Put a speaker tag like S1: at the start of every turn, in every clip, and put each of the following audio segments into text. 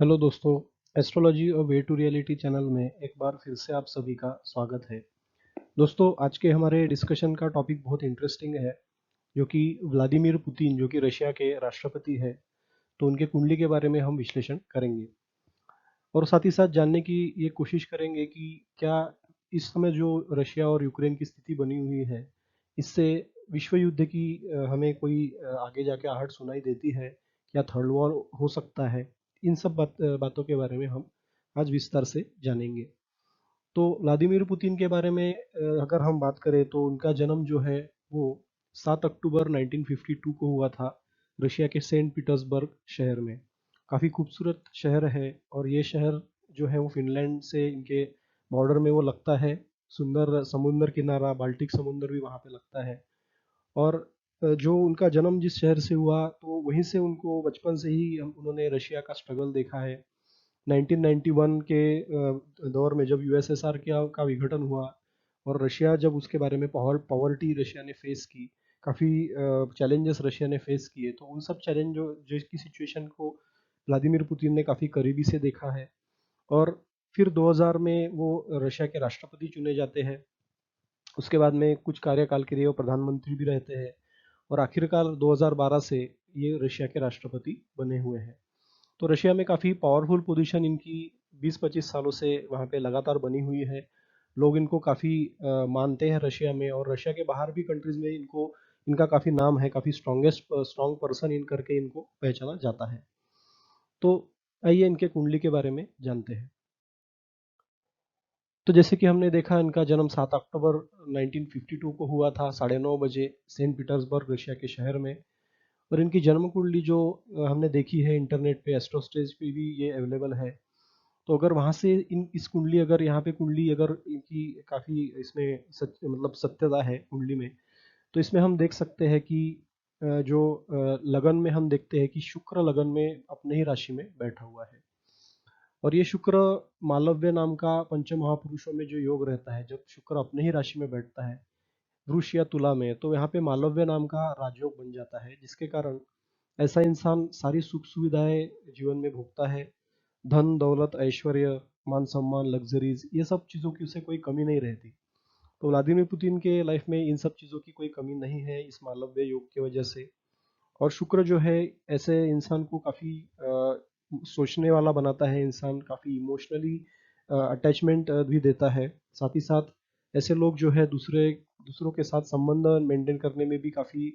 S1: Hello दोस्तों। Astrology और way to reality channel में एक बार फिर से आप सभी का स्वागत है। दोस्तों, आज के हमारे डिस्कशन का टॉपिक बहुत इंटरेस्टिंग है, जो कि व्लादिमीर पुतिन, जो कि रशिया के राष्ट्रपति है, तो उनके कुंडली के बारे में हम विश्लेषण करेंगे और साथ ही साथ जानने की ये कोशिश करेंगे कि क्या इस समय जो रशिया और यूक्रेन की स्थिति बनी हुई है, इससे विश्व युद्ध की हमें कोई आगे जाके आहट सुनाई देती है, क्या थर्ड वॉर हो सकता है। इन सब बातों के बारे में हम आज विस्तार से जानेंगे। तो व्लादिमीर पुतिन के बारे में अगर हम बात करें तो उनका जन्म जो है वो 7 अक्टूबर 1952 को हुआ था, रशिया के सेंट पीटर्सबर्ग शहर में। काफ़ी खूबसूरत शहर है और ये शहर जो है वो फिनलैंड से इनके बॉर्डर में वो लगता है। सुंदर समुद्र किनारा, बाल्टिक समुद्र भी वहाँ पे लगता है। और जो उनका जन्म जिस शहर से हुआ, तो वहीं से उनको बचपन से ही उन्होंने रशिया का स्ट्रगल देखा है। 1991 के दौर में जब यूएसएसआर का विघटन हुआ और रशिया जब उसके बारे में पॉवर्टी रशिया ने फेस की, काफ़ी चैलेंजेस रशिया ने फेस किए, तो उन सब चैलेंजों जिसकी सिचुएशन को व्लादिमीर पुतिन ने काफ़ी करीबी से देखा है। और फिर 2000 में वो रशिया के राष्ट्रपति चुने जाते हैं। उसके बाद में कुछ कार्यकाल के लिए वो प्रधानमंत्री भी रहते हैं और आखिरकार 2012 से ये रशिया के राष्ट्रपति बने हुए हैं। तो रशिया में काफ़ी पावरफुल पोजीशन इनकी 20-25 सालों से वहाँ पे लगातार बनी हुई है। लोग इनको काफ़ी मानते हैं रशिया में, और रशिया के बाहर भी कंट्रीज में इनको इनका काफ़ी नाम है, काफ़ी स्ट्रॉन्ग पर्सन इन करके इनको पहचाना जाता है। तो आइए इनके कुंडली के बारे में जानते हैं। तो जैसे कि हमने देखा, इनका जन्म 7 अक्टूबर 1952 को हुआ था 9:30 बजे सेंट पीटर्सबर्ग रशिया के शहर में। और इनकी जन्म कुंडली जो हमने देखी है इंटरनेट पे, एस्ट्रोस्टेज पे भी ये अवेलेबल है। तो अगर वहाँ से इन इस कुंडली अगर यहाँ पे कुंडली अगर इनकी काफ़ी इसमें मतलब सत्यता है कुंडली में, तो इसमें हम देख सकते हैं कि जो लगन में हम देखते हैं कि शुक्र लगन में अपने ही राशि में बैठा हुआ है। और ये शुक्र मालव्य नाम का पंच महापुरुषों में जो योग रहता है, जब शुक्र अपने ही राशि में बैठता है वृष या तुला में, तो यहाँ पे मालव्य नाम का राजयोग बन जाता है, जिसके कारण ऐसा इंसान सारी सुख सुविधाएं जीवन में भोगता है। धन दौलत ऐश्वर्य मान सम्मान लग्जरीज, ये सब चीज़ों की उसे कोई कमी नहीं रहती। तो व्लादिमीर पुतिन के लाइफ में इन सब चीज़ों की कोई कमी नहीं है इस मालव्य योग की वजह से। और शुक्र जो है ऐसे इंसान को काफ़ी सोचने वाला बनाता है, इंसान काफ़ी इमोशनली अटैचमेंट भी देता है। साथ ही साथ ऐसे लोग जो है दूसरों के साथ संबंध मेंटेन करने में भी काफ़ी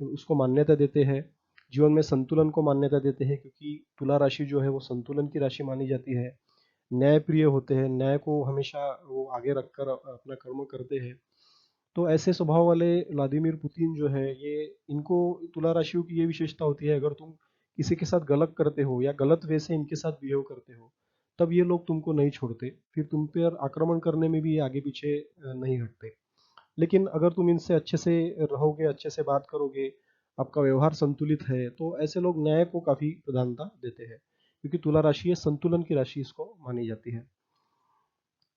S1: उसको मान्यता देते हैं। जीवन में संतुलन को मान्यता देते हैं, क्योंकि तुला राशि जो है वो संतुलन की राशि मानी जाती है। न्याय प्रिय होते हैं, न्याय को हमेशा वो आगे रखकर अपना कर्म करते हैं। तो ऐसे स्वभाव वाले व्लादिमीर पुतिन जो है, ये इनको तुला राशियों की ये विशेषता होती है, अगर तुम किसी के साथ गलत करते हो या गलत वे से इनके साथ बिहेव करते हो, तब ये लोग तुमको नहीं छोड़ते, फिर तुम पर आक्रमण करने में भी ये आगे पीछे नहीं हटते। लेकिन अगर तुम इनसे अच्छे से रहोगे, अच्छे से बात करोगे, आपका व्यवहार संतुलित है, तो ऐसे लोग न्याय को काफी प्रधानता देते हैं, क्योंकि तुला राशि है संतुलन की राशि इसको मानी जाती है।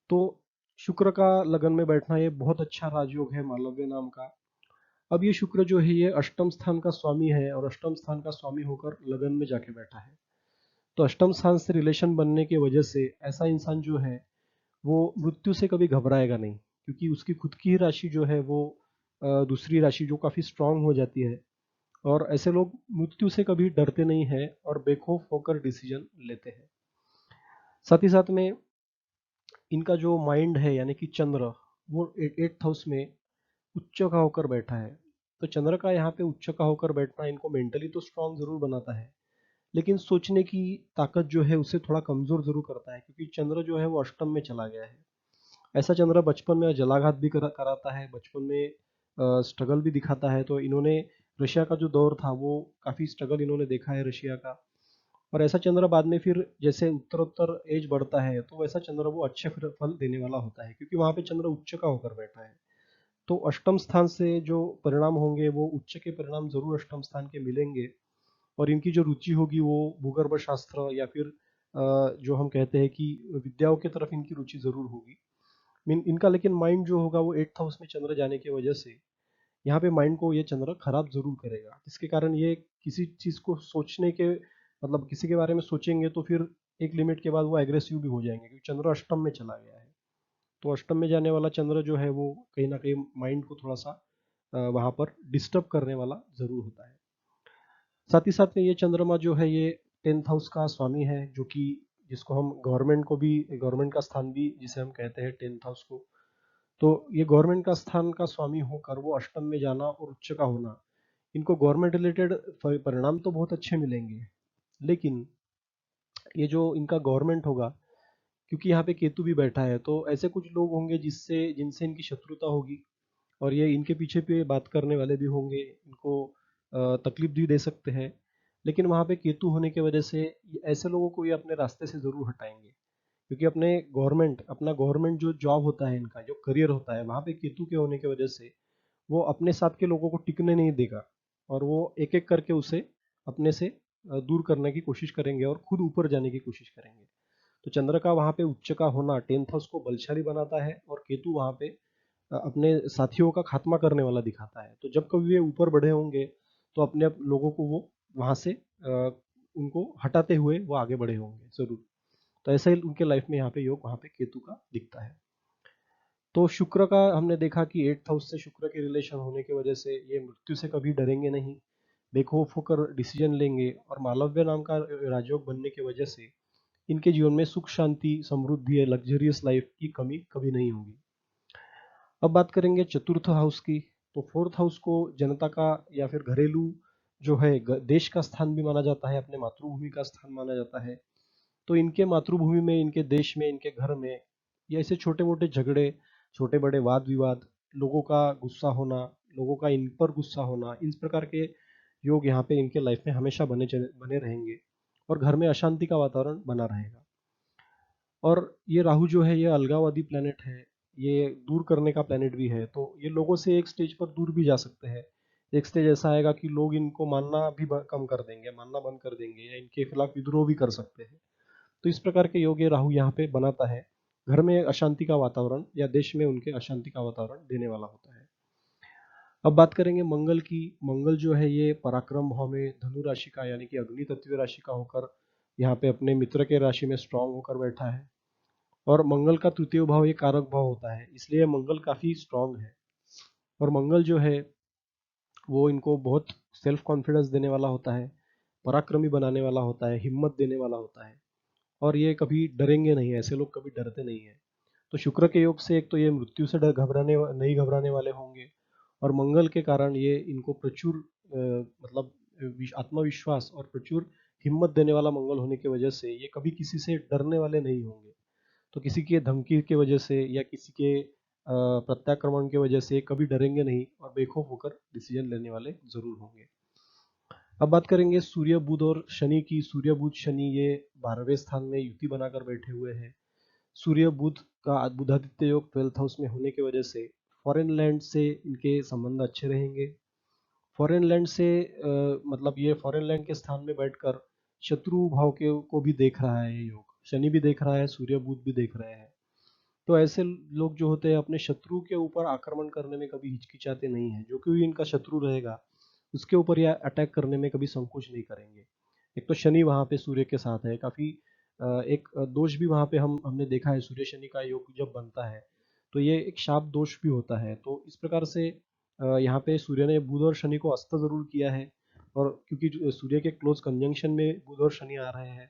S1: तो शुक्र का लगन में बैठना ये बहुत अच्छा राजयोग है मालव्य नाम का। अब ये शुक्र जो है ये अष्टम स्थान का स्वामी है, और अष्टम स्थान का स्वामी होकर लगन में जाके बैठा है। तो अष्टम स्थान से रिलेशन बनने की वजह से ऐसा इंसान जो है वो मृत्यु से कभी घबराएगा नहीं, क्योंकि उसकी खुद की ही राशि जो है वो दूसरी राशि जो काफी स्ट्रांग हो जाती है। और ऐसे लोग मृत्यु से कभी डरते नहीं है और बेखौफ होकर डिसीजन लेते हैं। साथ ही साथ में इनका जो माइंड है, यानी कि चंद्र, वो 8th हाउस में उच्च का होकर बैठा है। तो चंद्र का यहाँ पे उच्च का होकर बैठना इनको मेंटली तो स्ट्रांग जरूर बनाता है, लेकिन सोचने की ताकत जो है उसे थोड़ा कमजोर जरूर करता है, क्योंकि चंद्र जो है वो अष्टम में चला गया है। ऐसा चंद्र बचपन में जलाघात भी कराता है, बचपन में स्ट्रगल भी दिखाता है। तो इन्होंने रशिया का जो दौर था वो काफी स्ट्रगल इन्होंने देखा है रशिया का। और ऐसा चंद्र बाद में फिर जैसे उत्तरोत्तर एज बढ़ता है, तो वैसा चंद्र वो अच्छे फल देने वाला होता है, क्योंकि वहां पे चंद्र उच्च का होकर बैठा है। तो अष्टम स्थान से जो परिणाम होंगे वो उच्च के परिणाम जरूर अष्टम स्थान के मिलेंगे। और इनकी जो रुचि होगी वो भूगर्भ शास्त्र या फिर जो हम कहते हैं कि विद्याओं की तरफ इनकी रुचि जरूर होगी। मीन इनका लेकिन माइंड जो होगा वो 8th हाउस में चंद्र जाने की वजह से यहाँ पे माइंड को ये चंद्र खराब जरूर करेगा, जिसके कारण ये किसी चीज को सोचने के मतलब किसी के बारे में सोचेंगे तो फिर एक लिमिट के बाद वो एग्रेसिव भी हो जाएंगे, क्योंकि चंद्र अष्टम में चला गया है। तो अष्टम में जाने वाला चंद्र जो है वो कहीं ना कहीं माइंड को थोड़ा सा वहां पर डिस्टर्ब करने वाला जरूर होता है। साथ ही साथ में ये चंद्रमा जो है ये 10th हाउस का स्वामी है, जो कि जिसको हम गवर्नमेंट को भी, गवर्नमेंट का स्थान भी जिसे हम कहते हैं 10th हाउस को। तो ये गवर्नमेंट का स्थान का स्वामी होकर वो अष्टम में जाना और उच्च का होना, इनको गवर्नमेंट रिलेटेड परिणाम तो बहुत अच्छे मिलेंगे, लेकिन ये जो इनका गवर्नमेंट होगा, क्योंकि यहाँ पे केतु भी बैठा है, तो ऐसे कुछ लोग होंगे जिससे जिनसे इनकी शत्रुता होगी, और ये इनके पीछे पे बात करने वाले भी होंगे, इनको तकलीफ भी दे सकते हैं। लेकिन वहाँ पे केतु होने की वजह से ऐसे लोगों को ये अपने रास्ते से जरूर हटाएंगे, क्योंकि अपना गवर्नमेंट जो जॉब होता है, इनका जो करियर होता है, वहाँ पे केतु के होने की वजह से वो अपने साथ के लोगों को टिकने नहीं देगा, और वो एक एक करके उसे अपने से दूर करने की कोशिश करेंगे और खुद ऊपर जाने की कोशिश करेंगे। तो चंद्र का वहाँ पे उच्च का होना 10th हाउस को बलशाली बनाता है, और केतु वहाँ पे अपने साथियों का खात्मा करने वाला दिखाता है। तो जब कभी वे ऊपर बढ़े होंगे तो अपने लोगों को वो वहाँ से उनको हटाते हुए वो आगे बढ़े होंगे जरूर। तो ऐसा ही उनके लाइफ में यहाँ पे योग वहाँ पे केतु का दिखता है। तो शुक्र का हमने देखा कि 8th हाउस से शुक्र के रिलेशन होने की वजह से ये मृत्यु से कभी डरेंगे नहीं, बेखौफ होकर डिसीजन लेंगे, और मालव्य नाम का राजयोग बनने की वजह से इनके जीवन में सुख शांति समृद्धि है, लग्जरियस लाइफ की कमी कभी नहीं होगी। अब बात करेंगे चतुर्थ हाउस की। तो 4th हाउस को जनता का या फिर घरेलू जो है देश का स्थान भी माना जाता है, अपने मातृभूमि का स्थान माना जाता है। तो इनके मातृभूमि में, इनके देश में, इनके घर में ये ऐसे छोटे मोटे झगड़े, छोटे बड़े वाद विवाद, लोगों का गुस्सा होना, लोगों का इन पर गुस्सा होना, इस प्रकार के योग यहाँ पे इनके लाइफ में हमेशा बने रहेंगे, और घर में अशांति का वातावरण बना रहेगा। और ये राहु जो है ये अलगाववादी प्लेनेट है, ये दूर करने का प्लेनेट भी है, तो ये लोगों से एक स्टेज पर दूर भी जा सकते हैं। एक स्टेज ऐसा आएगा कि लोग इनको मानना भी कम कर देंगे, मानना बंद कर देंगे, या इनके खिलाफ विद्रोह भी कर सकते हैं। तो इस प्रकार के योग ये राहु यहाँ पे बनाता है, घर में अशांति का वातावरण या देश में उनके अशांति का वातावरण देने वाला होता है। अब बात करेंगे मंगल की। मंगल जो है ये पराक्रम भाव में धनु राशि का, यानी कि अग्नि तत्व राशि का होकर यहाँ पे अपने मित्र के राशि में स्ट्रांग होकर बैठा है। और मंगल का तृतीय भाव ये कारक भाव होता है, इसलिए मंगल काफी स्ट्रांग है। और मंगल जो है वो इनको बहुत सेल्फ कॉन्फिडेंस देने वाला होता है, पराक्रमी बनाने वाला होता है, हिम्मत देने वाला होता है, और ये कभी डरेंगे नहीं, ऐसे लोग कभी डरते नहीं है। तो शुक्र के योग से एक तो ये मृत्यु से डर घबराने नहीं घबराने वाले होंगे, और मंगल के कारण ये इनको प्रचुर मतलब आत्मविश्वास और प्रचुर हिम्मत देने वाला मंगल होने की वजह से ये कभी किसी से डरने वाले नहीं होंगे। तो किसी के धमकी की वजह से या किसी के प्रत्याक्रमण की वजह से कभी डरेंगे नहीं, और बेखौफ होकर डिसीजन लेने वाले जरूर होंगे। अब बात करेंगे सूर्य बुध और शनि की। सूर्य बुध शनि ये 12वें स्थान में युति बनाकर बैठे हुए हैं। सूर्य बुध का बुधादित्य योग 12th हाउस में होने की वजह से फॉरेन लैंड से इनके संबंध अच्छे रहेंगे। फॉरेन लैंड से मतलब ये फॉरेन लैंड के स्थान में बैठकर शत्रु भाव के को भी देख रहा है, ये योग शनि भी देख रहा है, सूर्य बुध भी देख रहे हैं। तो ऐसे लोग जो होते हैं अपने शत्रु के ऊपर आक्रमण करने में कभी हिचकिचाते नहीं है, जो कोई इनका शत्रु रहेगा उसके ऊपर या अटैक करने में कभी संकोच नहीं करेंगे। एक तो शनि वहां पे सूर्य के साथ है, काफी एक दोष भी वहां पे हमने देखा है, सूर्य शनि का योग जब बनता है तो ये एक शाप दोष भी होता है। तो इस प्रकार से यहाँ पे सूर्य ने बुध और शनि को अस्त जरूर किया है, और क्योंकि सूर्य के क्लोज कंजंक्शन में बुध और शनि आ रहे हैं,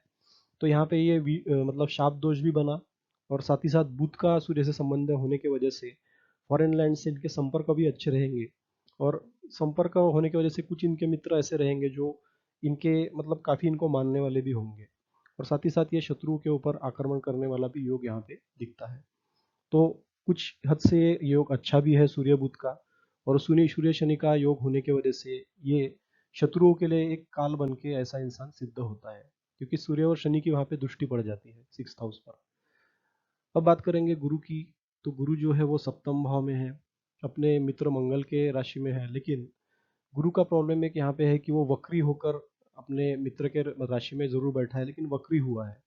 S1: तो यहाँ पे ये मतलब शाप दोष भी बना। और साथ ही साथ बुध का सूर्य से संबंध होने की वजह से फॉरेन लैंड से इनके संपर्क भी अच्छे रहेंगे, और संपर्क होने की वजह से कुछ इनके मित्र ऐसे रहेंगे जो इनके मतलब काफी इनको मानने वाले भी होंगे, और साथ ही साथ ये शत्रुओं के ऊपर आक्रमण करने वाला भी योग यहाँ पे दिखता है। तो कुछ हद से ये योग अच्छा भी है सूर्य बुध का, और सूर्य शनि का योग होने की वजह से ये शत्रुओं के लिए एक काल बन के ऐसा इंसान सिद्ध होता है, क्योंकि सूर्य और शनि की वहां पे दृष्टि पड़ जाती है 6th हाउस पर। अब बात करेंगे गुरु की। तो गुरु जो है वो सप्तम भाव में है, अपने मित्र मंगल के राशि में है, लेकिन गुरु का प्रॉब्लम एक यहाँ पे है कि वो वक्री होकर अपने मित्र के राशि में जरूर बैठा है, लेकिन वक्री हुआ है।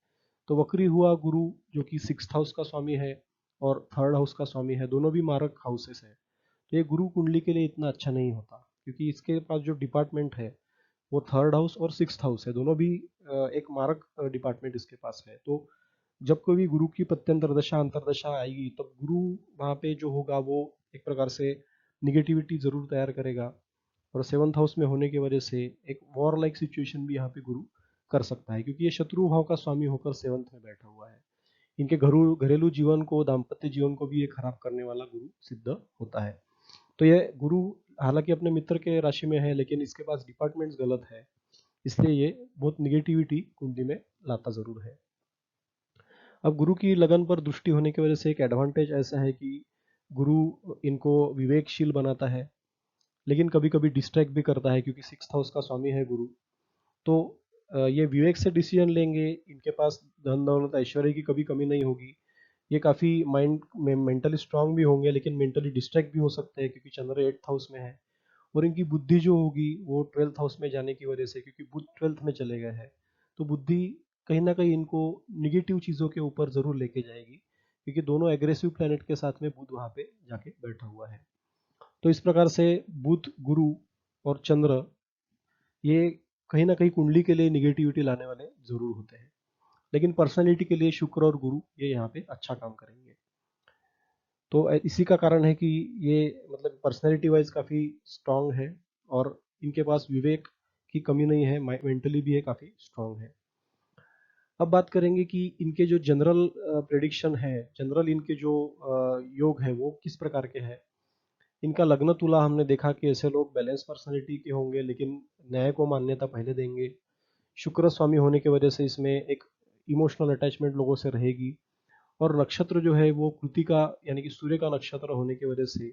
S1: तो वक्री हुआ गुरु जो कि 6th हाउस का स्वामी है और 3rd हाउस का स्वामी है, दोनों भी मारक हाउसेस है। तो ये गुरु कुंडली के लिए इतना अच्छा नहीं होता, क्योंकि इसके पास जो डिपार्टमेंट है वो थर्ड हाउस और सिक्स्थ हाउस है, दोनों भी एक मारक डिपार्टमेंट इसके पास है। तो जब कोई भी गुरु की प्रत्यंतर दशा अंतरदशा आएगी तब गुरु वहाँ पे जो होगा वो एक प्रकार से निगेटिविटी जरूर तैयार करेगा, और सेवंथ हाउस में होने की वजह से एक वॉर लाइक सिचुएशन भी यहाँ पे गुरु कर सकता है, क्योंकि ये शत्रु भाव का स्वामी होकर सेवंथ में बैठा हुआ है। इनके घरेलू जीवन को, दाम्पत्य जीवन को भी ये खराब करने वाला गुरु सिद्ध होता है। तो ये गुरु हालांकि अपने मित्र के राशि में है, लेकिन इसके पास डिपार्टमेंट्स गलत है, इसलिए ये बहुत निगेटिविटी कुंडली में लाता जरूर है। अब गुरु की लगन पर दृष्टि होने की वजह से एक एडवांटेज ऐसा है कि गुरु इनको विवेकशील बनाता है, लेकिन कभी कभी डिस्ट्रैक्ट भी करता है, क्योंकि सिक्स्थ हाउस का स्वामी है गुरु। तो ये विवेक से डिसीजन लेंगे, इनके पास धन दौलत ऐश्वर्य की कभी कमी नहीं होगी, ये काफ़ी माइंड में मेंटली स्ट्रांग भी होंगे, लेकिन मेंटली डिस्ट्रैक्ट भी हो सकते हैं, क्योंकि चंद्र एट्थ हाउस में है। और इनकी बुद्धि जो होगी वो ट्वेल्थ हाउस में जाने की वजह से, क्योंकि बुध ट्वेल्थ में चले गए हैं, तो बुद्धि कहीं ना कहीं इनको निगेटिव चीज़ों के ऊपर ज़रूर लेके जाएगी, क्योंकि दोनों एग्रेसिव प्लेनेट के साथ में बुध वहाँ पे जाके बैठा हुआ है। तो इस प्रकार से बुध, गुरु और चंद्र ये कहीं ना कहीं कुंडली के लिए निगेटिविटी लाने वाले जरूर होते हैं, लेकिन पर्सनैलिटी के लिए शुक्र और गुरु ये यहाँ पे अच्छा काम करेंगे। तो इसी का कारण है कि ये मतलब पर्सनैलिटी वाइज काफ़ी स्ट्रांग है, और इनके पास विवेक की कमी नहीं है, मेंटली भी ये काफ़ी स्ट्रांग है। अब बात करेंगे कि इनके जो जनरल प्रेडिक्शन है, जनरल इनके जो योग है वो किस प्रकार के हैं। इनका लग्न तुला हमने देखा कि ऐसे लोग बैलेंस पर्सनैलिटी के होंगे, लेकिन न्याय को मान्यता पहले देंगे। शुक्र स्वामी होने की वजह से इसमें एक इमोशनल अटैचमेंट लोगों से रहेगी, और नक्षत्र जो है वो कृतिका यानी कि सूर्य का नक्षत्र होने की वजह से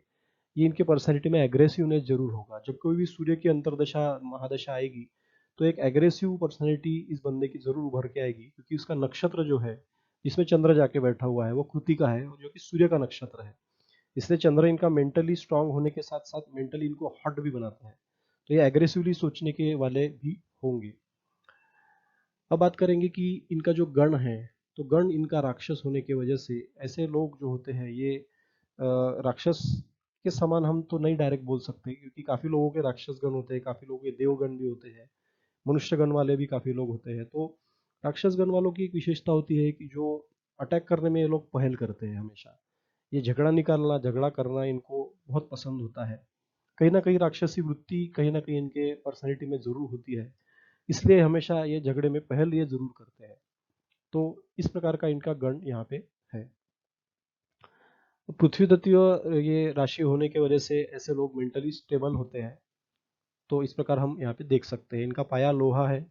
S1: ये इनके पर्सनैलिटी में एग्रेसिवनेस जरूर होगा। जब कोई भी सूर्य की अंतरदशा महादशा आएगी तो एक एग्रेसिव पर्सनैलिटी इस बंदे की जरूर उभर के आएगी, क्योंकि उसका नक्षत्र जो है जिसमें चंद्र जाके बैठा हुआ है वो कृतिका है, जो कि सूर्य का नक्षत्र है। इसलिए चंद्र इनका मेंटली स्ट्रांग होने के साथ साथ मेंटली इनको हॉट भी बनाता है, तो ये एग्रेसिवली सोचने के वाले भी होंगे। अब बात करेंगे कि इनका जो गण है, तो गण इनका राक्षस होने की वजह से ऐसे लोग जो होते हैं ये राक्षस के समान हम तो नहीं डायरेक्ट बोल सकते, क्योंकि काफी लोगों के राक्षस गण होते हैं, काफी लोगों के देवगण भी होते हैं, मनुष्य गण वाले भी काफी लोग होते हैं। तो राक्षस गण वालों की एक विशेषता होती है कि जो अटैक करने में ये लोग पहल करते हैं हमेशा, ये झगड़ा निकालना, झगड़ा करना इनको बहुत पसंद होता है। कहीं ना कहीं राक्षसी वृत्ति कहीं ना कहीं इनके पर्सनैलिटी में जरूर होती है, इसलिए हमेशा ये झगड़े में पहल ये जरूर करते हैं। तो इस प्रकार का इनका गण यहाँ पे है। पृथ्वी तत्व ये राशि होने की वजह से ऐसे लोग मेंटली स्टेबल होते हैं, तो इस प्रकार हम यहाँ पे देख सकते हैं। इनका पाया लोहा है,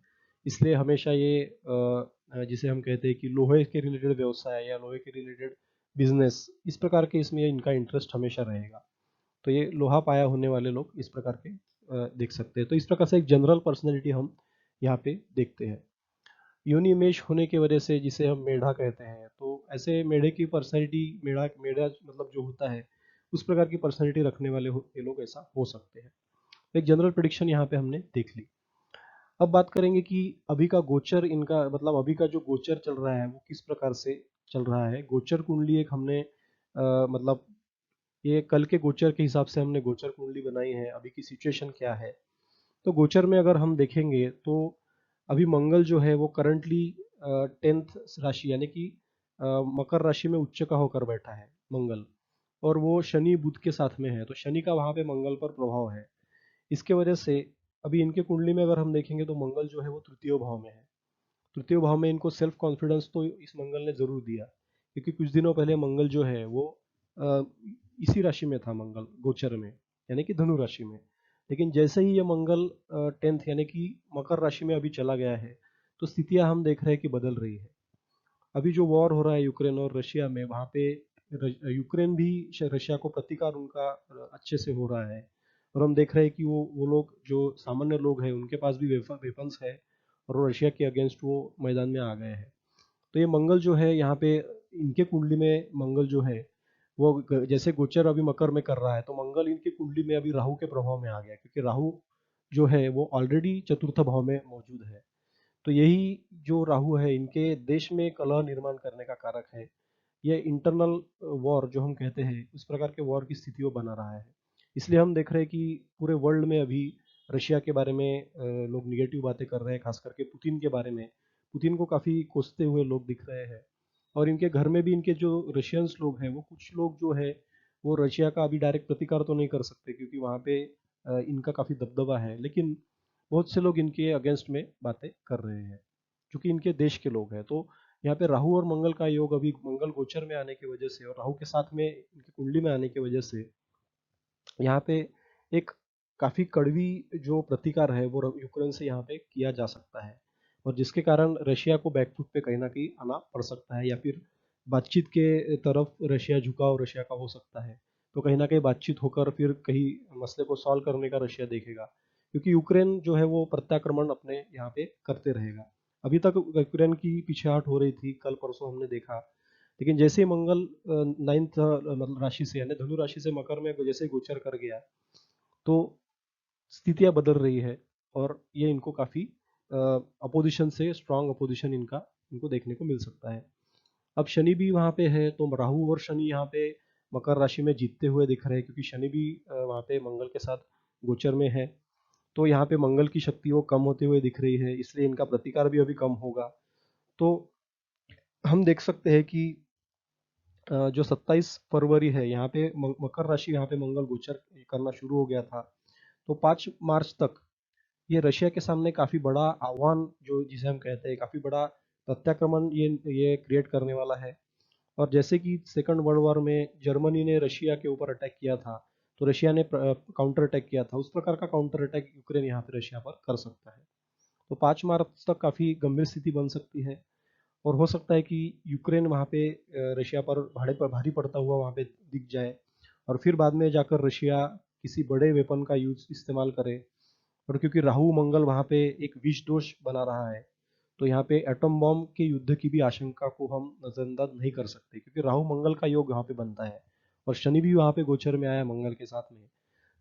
S1: इसलिए हमेशा ये जिसे हम कहते हैं कि लोहे के रिलेटेड व्यवसाय या लोहे के रिलेटेड बिजनेस, इस प्रकार के इसमें इनका इंटरेस्ट हमेशा रहेगा। तो ये लोहा पाया होने वाले लोग इस प्रकार के देख सकते हैं। तो इस प्रकार से एक जनरल पर्सनैलिटी हम यहाँ पे देखते हैं। योनि मेष होने की वजह से जिसे हम मेढा कहते हैं, तो ऐसे मेढे की पर्सनैलिटी, मेढा मेढा मतलब जो होता है उस प्रकार की पर्सनैलिटी रखने वाले ये लोग ऐसा हो सकते हैं। एक जनरल प्रेडिक्शन यहाँ पे हमने देख ली। अब बात करेंगे कि अभी का गोचर इनका, मतलब अभी का जो गोचर चल रहा है वो किस प्रकार से चल रहा है। गोचर कुंडली एक हमने मतलब ये कल के गोचर के हिसाब से हमने गोचर कुंडली बनाई है, अभी की सिचुएशन क्या है। तो गोचर में अगर हम देखेंगे तो अभी मंगल जो है वो करंटली 10th राशि यानी कि मकर राशि में उच्च का होकर बैठा है मंगल, और वो शनि बुध के साथ में है, तो शनि का वहां पे मंगल पर प्रभाव है। इसके वजह से अभी इनके कुंडली में अगर हम देखेंगे तो मंगल जो है वो तृतीय भाव में है। तृतीय भाव में इनको सेल्फ कॉन्फिडेंस तो इस मंगल ने जरूर दिया, क्योंकि कुछ दिनों पहले मंगल जो है वो अ, इसी राशि में था मंगल गोचर में, यानी कि धनु राशि में। लेकिन जैसे ही ये मंगल 10th यानी कि मकर राशि में अभी चला गया है, तो स्थितियां हम देख रहे हैं कि बदल रही है। अभी जो वॉर हो रहा है यूक्रेन और रशिया में, वहाँ पे यूक्रेन भी रशिया को प्रतिकार उनका अच्छे से हो रहा है, और हम देख रहे हैं कि वो लोग जो सामान्य लोग हैं उनके पास भी वेपन्स है, और वो रशिया के अगेंस्ट वो मैदान में आ गए हैं। तो ये मंगल जो है यहाँ पे इनके कुंडली में मंगल जो है वो जैसे गोचर अभी मकर में कर रहा है, तो मंगल इनकी कुंडली में अभी राहु के प्रभाव में आ गया, क्योंकि राहु जो है वो ऑलरेडी चतुर्थ भाव में मौजूद है। तो यही जो राहु है इनके देश में कलह निर्माण करने का कारक है। ये इंटरनल वॉर जो हम कहते हैं उस प्रकार के वॉर की स्थिति वो बना रहा है। इसलिए हम देख रहे हैं कि पूरे वर्ल्ड में अभी रशिया के बारे में लोग निगेटिव बातें कर रहे हैं, खास करके पुतिन के बारे में। पुतिन को काफ़ी कोसते हुए लोग दिख रहे हैं। और इनके घर में भी इनके जो रशियंस लोग हैं, वो कुछ लोग जो है वो रशिया का अभी डायरेक्ट प्रतिकार तो नहीं कर सकते, क्योंकि वहाँ पे इनका काफ़ी दबदबा है, लेकिन बहुत से लोग इनके अगेंस्ट में बातें कर रहे हैं, क्योंकि इनके देश के लोग हैं। तो यहाँ पे राहु और मंगल का योग, अभी मंगल गोचर में आने की वजह से और राहु के साथ में इनकी कुंडली में आने की वजह से यहाँ पे एक काफ़ी कड़वी जो प्रतिकार है वो यूक्रेन से यहाँ पे किया जा सकता है, और जिसके कारण रशिया को बैकफुट पे कहीं ना कहीं आना पड़ सकता है, या फिर बातचीत के तरफ रशिया झुकाव रशिया का हो सकता है। तो कहीं ना कहीं बातचीत होकर फिर कहीं मसले को सॉल्व करने का रशिया देखेगा, क्योंकि यूक्रेन जो है वो प्रत्याक्रमण अपने यहाँ पे करते रहेगा। अभी तक यूक्रेन की पीछेहट हो रही थी, कल परसों हमने देखा, लेकिन जैसे ही मंगल नाइन्थ मतलब राशि से यानी धनु राशि से मकर में जैसे ही गोचर कर गया, तो स्थितियां बदल रही है, और ये इनको काफी अपोजिशन से स्ट्रांग अपोजिशन इनको देखने को मिल सकता है। अब शनि भी वहाँ पे है, तो राहु और शनि यहाँ पे मकर राशि में जीतते हुए दिख रहे हैं, क्योंकि शनि भी वहाँ पे मंगल के साथ गोचर में है। तो यहाँ पे मंगल की शक्ति वो कम होते हुए दिख रही है, इसलिए इनका प्रतिकार भी अभी कम होगा। तो हम देख सकते हैं कि जो 27 फरवरी है, यहाँ पे मकर राशि, यहाँ पे मंगल गोचर करना शुरू हो गया था। तो 5 मार्च तक ये रशिया के सामने काफी बड़ा आह्वान, जो जिसे हम कहते हैं काफी बड़ा प्रत्याक्रमण, ये क्रिएट करने वाला है। और जैसे कि सेकंड वर्ल्ड वॉर में जर्मनी ने रशिया के ऊपर अटैक किया था, तो रशिया ने काउंटर अटैक किया था, उस प्रकार का काउंटर अटैक यूक्रेन यहाँ पे रशिया पर कर सकता है। तो 5 मार्च तक काफी गंभीर स्थिति बन सकती है, और हो सकता है कि यूक्रेन वहाँ पे रशिया पर भारी पड़ता हुआ वहाँ पे दिख जाए, और फिर बाद में जाकर रशिया किसी बड़े वेपन का यूज इस्तेमाल करे। और क्योंकि राहु मंगल वहाँ पे एक विष दोष बना रहा है, तो यहाँ पे एटम बॉम्ब के युद्ध की भी आशंका को हम नजरअंदाज नहीं कर सकते, क्योंकि राहु मंगल का योग यहाँ पे बनता है, और शनि भी वहाँ पे गोचर में आया मंगल के साथ में।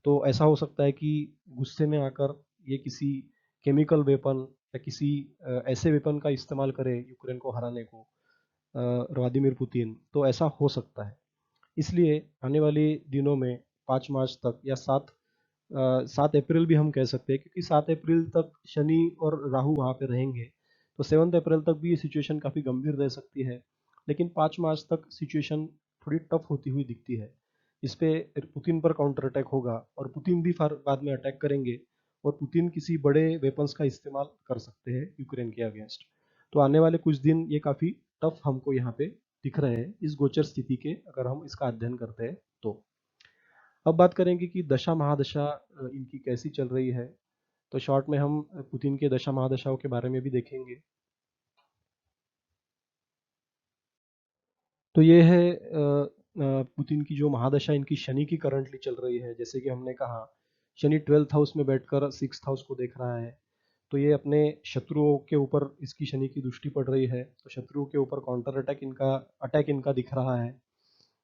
S1: तो ऐसा हो सकता है कि गुस्से में आकर ये किसी केमिकल वेपन या किसी ऐसे वेपन का इस्तेमाल करे यूक्रेन को हराने को, व्लादिमीर पुतिन। तो ऐसा हो सकता है, इसलिए आने वाले दिनों में 5 मार्च तक या 7 अप्रैल भी हम कह सकते हैं, क्योंकि 7 अप्रैल तक शनि और राहु वहाँ पे रहेंगे, तो 7 अप्रैल तक भी ये सिचुएशन काफ़ी गंभीर रह सकती है। लेकिन 5 मार्च तक सिचुएशन थोड़ी टफ होती हुई दिखती है। इस पे पुतिन पर काउंटर अटैक होगा, और पुतिन भी बाद में अटैक करेंगे, और पुतिन किसी बड़े वेपन्स का इस्तेमाल कर सकते हैं यूक्रेन के अगेंस्ट। तो आने वाले कुछ दिन ये काफ़ी टफ हमको यहाँ पे दिख रहे हैं इस गोचर स्थिति के, अगर हम इसका अध्ययन करते हैं तो। अब बात करेंगे कि दशा महादशा इनकी कैसी चल रही है। तो शॉर्ट में हम पुतिन के दशा महादशाओं के बारे में भी देखेंगे। तो ये है पुतिन की जो महादशा इनकी शनि की करंटली चल रही है। जैसे कि हमने कहा, शनि 12th हाउस में बैठकर 6th हाउस को देख रहा है, तो ये अपने शत्रुओं के ऊपर इसकी शनि की दृष्टि पड़ रही है, तो शत्रुओं के ऊपर काउंटर अटैक इनका दिख रहा है।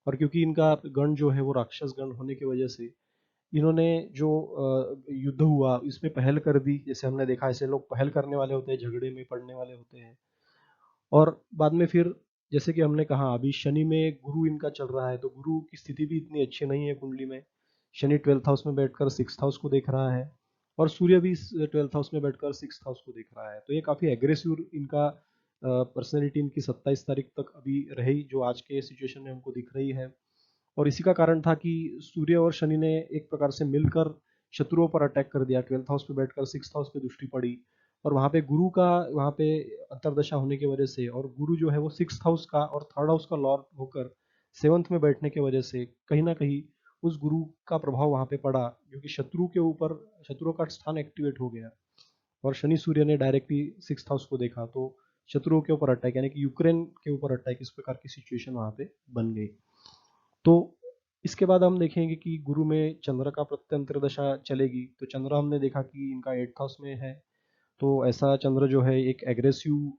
S1: और क्योंकि इनका गण जो है वो राक्षस गण होने की वजह से इन्होंने जो युद्ध हुआ इसमें पहल कर दी। जैसे हमने देखा, ऐसे लोग पहल करने वाले होते हैं, झगड़े में पड़ने वाले होते हैं। और बाद में फिर जैसे कि हमने कहा, अभी शनि में गुरु इनका चल रहा है, तो गुरु की स्थिति भी इतनी अच्छी नहीं है कुंडली में। शनि 12th हाउस में बैठकर 6th हाउस को देख रहा है, और सूर्य भी 12th हाउस में बैठकर 6th हाउस को देख रहा है। तो ये काफ़ी एग्रेसिव इनका पर्सनैलिटी इनकी 27 तारीख तक अभी रही, जो आज के सिचुएशन में हमको दिख रही है। और इसी का कारण था कि सूर्य और शनि ने एक प्रकार से मिलकर शत्रुओं पर अटैक कर दिया। 12th हाउस पे बैठकर 6th हाउस पे दृष्टि पड़ी, और वहाँ पे गुरु का वहाँ पे अंतर्दशा होने की वजह से, और गुरु जो है वो 6th हाउस का और 3rd हाउस का लॉर्ड होकर 7th में बैठने की वजह से कहीं ना कहीं उस गुरु का प्रभाव वहाँ पे पड़ा, क्योंकि शत्रुओं का स्थान एक्टिवेट हो गया। और शनि सूर्य ने डायरेक्टली 6th हाउस को देखा, तो शत्रुओं के ऊपर अटैक, यानी कि यूक्रेन के ऊपर अटैक, इस प्रकार की सिचुएशन वहाँ पे बन गई। तो इसके बाद हम देखेंगे कि गुरु में चंद्र का प्रत्यंतर दशा चलेगी। तो चंद्र हमने देखा कि इनका 8th हाउस में है, तो ऐसा चंद्र जो है एक एग्रेसिव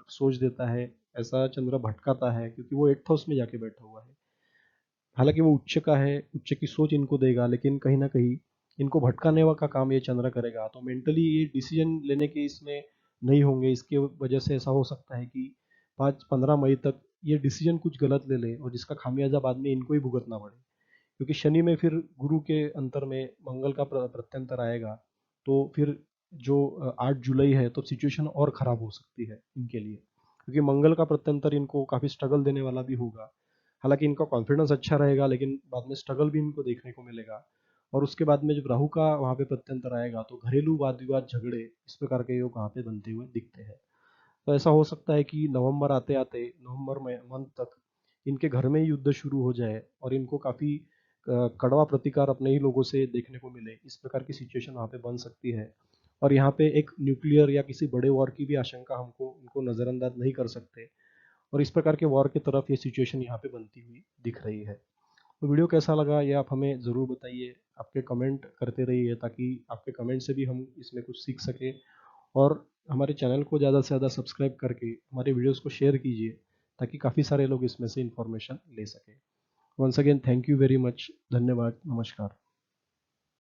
S1: सोच देता है। ऐसा चंद्र भटकाता है, क्योंकि वो 8th हाउस में जाके बैठा हुआ है। हालांकि वो उच्च का है, उच्च की सोच इनको देगा, लेकिन कहीं ना कहीं इनको भटकाने का काम ये चंद्र करेगा। तो मेंटली ये डिसीजन लेने के इसमें नहीं होंगे, इसके वजह से ऐसा हो सकता है कि 5-15 मई तक ये डिसीजन कुछ गलत ले ले, और जिसका खामियाजा बाद में इनको ही भुगतना पड़े। क्योंकि शनि में फिर गुरु के अंतर में मंगल का प्रत्यंतर आएगा, तो फिर जो 8 जुलाई है तो सिचुएशन और ख़राब हो सकती है इनके लिए, क्योंकि मंगल का प्रत्यंतर इनको काफ़ी स्ट्रगल देने वाला भी होगा। हालांकि इनका कॉन्फिडेंस अच्छा रहेगा, लेकिन बाद में स्ट्रगल भी इनको देखने को मिलेगा। और उसके बाद में जब राहु का वहाँ पे प्रत्यंतर आएगा तो घरेलू वाद विवाद, झगड़े, इस प्रकार के योग वहाँ पे बनते हुए दिखते हैं। तो ऐसा हो सकता है कि नवंबर आते आते, नवंबर मंथ तक इनके घर में ही युद्ध शुरू हो जाए और इनको काफ़ी कड़वा प्रतिकार अपने ही लोगों से देखने को मिले। इस प्रकार की सिचुएशन वहाँ पे बन सकती है। और यहाँ पे एक न्यूक्लियर या किसी बड़े वॉर की भी आशंका हमको उनको नज़रअंदाज नहीं कर सकते। और इस प्रकार के वॉर की तरफ ये सिचुएशन यहाँ पे बनती हुई दिख रही है। तो वीडियो कैसा लगा ये आप हमें ज़रूर बताइए, आपके कमेंट करते रहिए, ताकि आपके कमेंट से भी हम इसमें कुछ सीख सकें। और हमारे चैनल को ज़्यादा से ज़्यादा सब्सक्राइब करके हमारे वीडियोस को शेयर कीजिए, ताकि काफ़ी सारे लोग इसमें से इंफॉर्मेशन ले सकें। Once again thank you very much. धन्यवाद। नमस्कार।